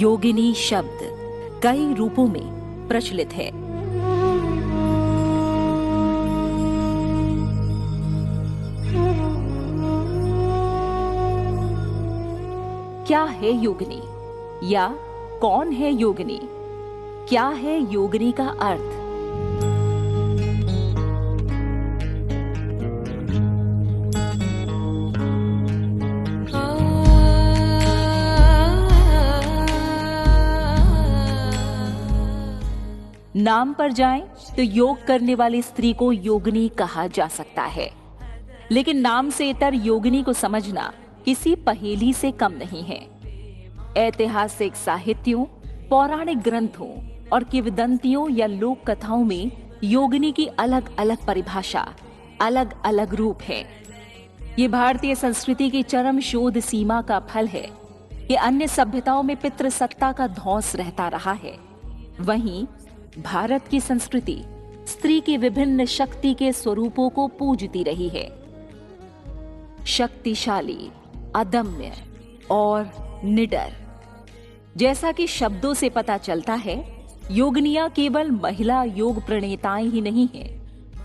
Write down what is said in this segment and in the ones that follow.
योगिनी शब्द कई रूपों में प्रचलित है। क्या है योगिनी या कौन है योगिनी? क्या है योगिनी का अर्थ? नाम पर जाएं तो योग करने वाली स्त्री को योगिनी कहा जा सकता है, लेकिन नाम से इतर योगिनी को समझना किसी पहेली से कम नहीं है। ऐतिहासिक साहित्यों, पौराणिक ग्रंथों और किंवदंतियों या लोक कथाओं में योगिनी की अलग अलग परिभाषा, अलग अलग रूप है। ये भारतीय संस्कृति की चरम शोध सीमा का फल है कि अन्य सभ्यताओं में पितृसत्ता का धौंस रहता रहा है, वहीं भारत की संस्कृति स्त्री की विभिन्न शक्ति के स्वरूपों को पूजती रही है। शक्तिशाली, अदम्य और निडर। जैसा कि शब्दों से पता चलता है, योगिनियां केवल महिला योग प्रणेताएं ही नहीं हैं,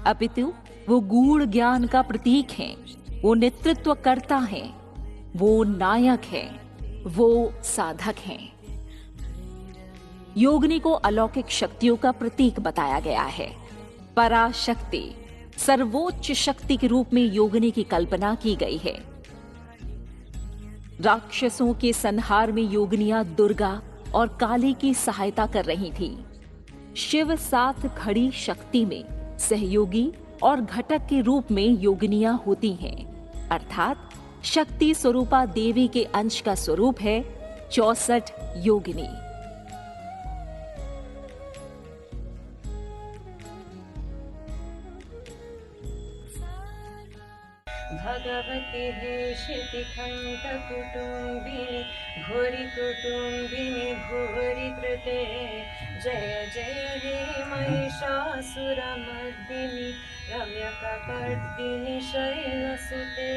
अपितु वो गूढ़ ज्ञान का प्रतीक हैं, वो नेतृत्वकर्ता हैं, वो नायक हैं, वो साधक हैं। योगिनी को अलौकिक शक्तियों का प्रतीक बताया गया है। पराशक्ति, सर्वोच्च शक्ति के रूप में योगिनी की कल्पना की गई है। राक्षसों के संहार में योगिनियां दुर्गा और काली की सहायता कर रही थी। शिव साथ खड़ी शक्ति में सहयोगी और घटक के रूप में योगिनियां होती हैं, अर्थात शक्ति स्वरूपा देवी के अंश का स्वरूप है 64 योगिनी। भगवती हे शितिखण्ड कुटुम्बिनी भूरि कुटुम्बिनी भूरि कृते जय जय हे महिषासुरमर्दिनी रम्यकपर्दिनी शैलसुते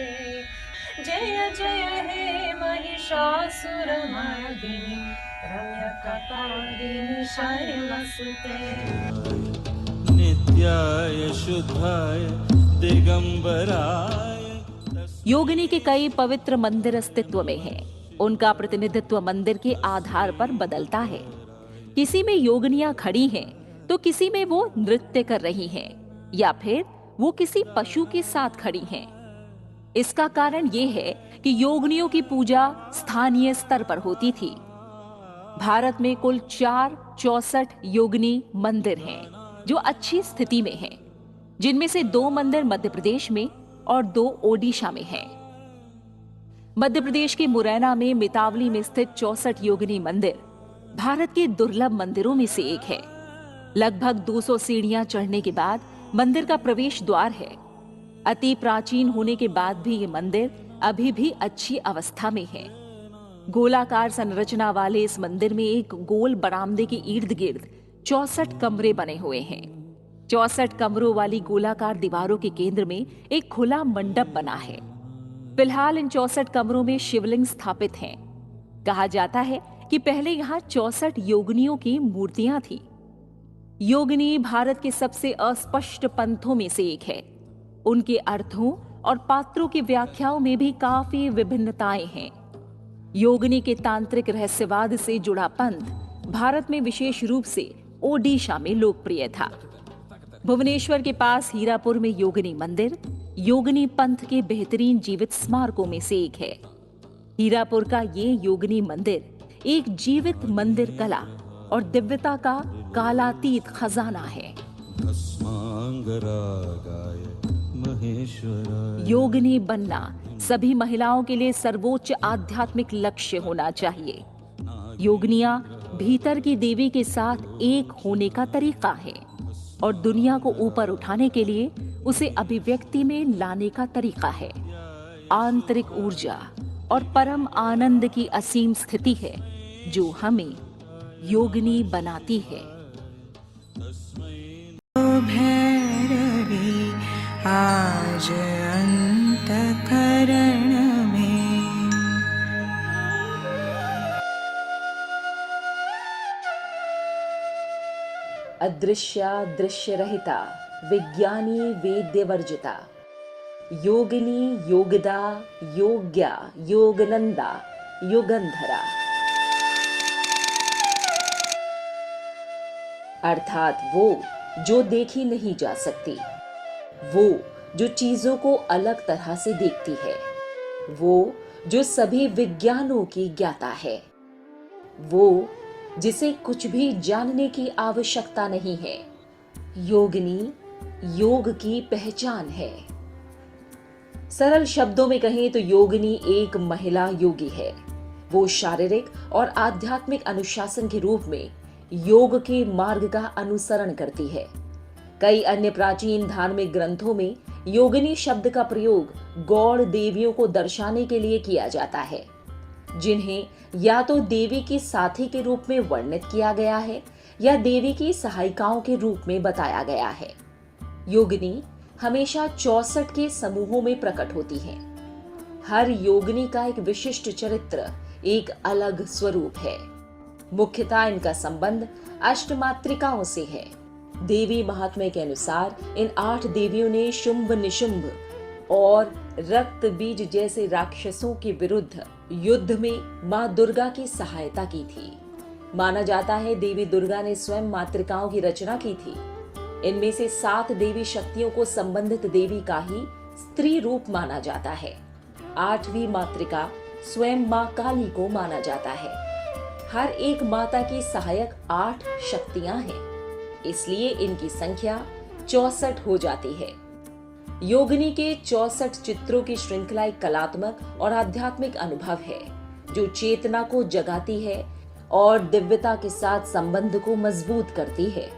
जय जय हे महिषासुरमर्दिनी रम्यकपर्दिनी शैलसुते। नित्याय शुद्धाय दिगंबराय। योगिनी के कई पवित्र मंदिर अस्तित्व में हैं। उनका प्रतिनिधित्व मंदिर के आधार पर बदलता है। किसी में योगिनियां खड़ी हैं तो किसी में वो नृत्य कर रही हैं या फिर वो किसी पशु के साथ खड़ी हैं। इसका कारण ये है कि योगिनियों की पूजा स्थानीय स्तर पर होती थी। भारत में कुल 64 योगिनी मंदिर हैं जो अच्छी स्थिति में हैं, जिनमें से 2 मंदिर मध्य प्रदेश में और 2 ओडिशा में हैं। मध्य प्रदेश के मुरैना में मितावली में स्थित 64 योगिनी मंदिर भारत के दुर्लभ मंदिरों में से एक है। लगभग 200 सीढ़ियां चढ़ने के बाद मंदिर का प्रवेश द्वार है। अति प्राचीन होने के बाद भी ये मंदिर अभी भी अच्छी अवस्था में है। गोलाकार संरचना वाले इस मंदिर में एक गोल बरामदे के इर्द गिर्द 64 कमरे बने हुए हैं। 64 कमरों वाली गोलाकार दीवारों के केंद्र में एक खुला मंडप बना है। फिलहाल इन 64 कमरों में शिवलिंग स्थापित हैं। कहा जाता है कि पहले यहाँ 64 योगिनियों की मूर्तियां थी। योगिनी भारत के सबसे अस्पष्ट पंथों में से एक है। उनके अर्थों और पात्रों की व्याख्याओं में भी काफी विभिन्नताएं हैं। योगिनी के तांत्रिक रहस्यवाद से जुड़ा पंथ भारत में विशेष रूप से ओडिशा में लोकप्रिय था। भुवनेश्वर के पास हीरापुर में योगिनी मंदिर योगिनी पंथ के बेहतरीन जीवित स्मारकों में से एक है। हीरापुर का ये योगिनी मंदिर एक जीवित मंदिर कला और दिव्यता का कालातीत खजाना है। योगिनी बनना सभी महिलाओं के लिए सर्वोच्च आध्यात्मिक लक्ष्य होना चाहिए। योगिनियां भीतर की देवी के साथ एक होने का तरीका है और दुनिया को ऊपर उठाने के लिए उसे अभिव्यक्ति में लाने का तरीका है। आंतरिक ऊर्जा और परम आनंद की असीम स्थिति है जो हमें योगिनी बनाती है। भैरवी आज अंतःकरण में अदृश्या दृश्य रहिता विज्ञानी वेद्य वर्जिता योगिनी योगदा योग्या योगनंदा युगंधरा। अर्थात वो जो देखी नहीं जा सकती, वो जो चीजों को अलग तरह से देखती है, वो जो सभी विज्ञानों की ज्ञाता है, वो जिसे कुछ भी जानने की आवश्यकता नहीं है। योगिनी योग की पहचान है। सरल शब्दों में कहें तो योगिनी एक महिला योगी है। वो शारीरिक और आध्यात्मिक अनुशासन के रूप में योग के मार्ग का अनुसरण करती है। कई अन्य प्राचीन धार्मिक ग्रंथों में योगिनी शब्द का प्रयोग गौड़ देवियों को दर्शाने के लिए किया जाता है, जिन्हें या तो देवी की साथी के रूप में वर्णित किया गया है या देवी की सहायिकाओं के रूप में बताया गया है। योगिनी हमेशा 64 के समूहों में प्रकट होती हैं। हर योगिनी का एक विशिष्ट चरित्र, एक अलग स्वरूप है। मुख्यतः इनका संबंध अष्टमात्रिकाओं से है। देवी महात्म्य के अनुसार इन 8 देवियों ने शुंभ निशुंभ और रक्त बीज जैसे राक्षसों के विरुद्ध युद्ध में मां दुर्गा की सहायता की थी। माना जाता है देवी दुर्गा ने स्वयं मातृकाओं की रचना की थी। इनमें से 7 देवी शक्तियों को संबंधित देवी का ही स्त्री रूप माना जाता है। 8वीं मातृका स्वयं मां काली को माना जाता है। हर एक माता की सहायक 8 शक्तियां हैं, इसलिए इनकी संख्या 64 हो जाती है। योगिनी के 64 चित्रों की श्रृंखला एक कलात्मक और आध्यात्मिक अनुभव है, जो चेतना को जगाती है और दिव्यता के साथ संबंध को मजबूत करती है।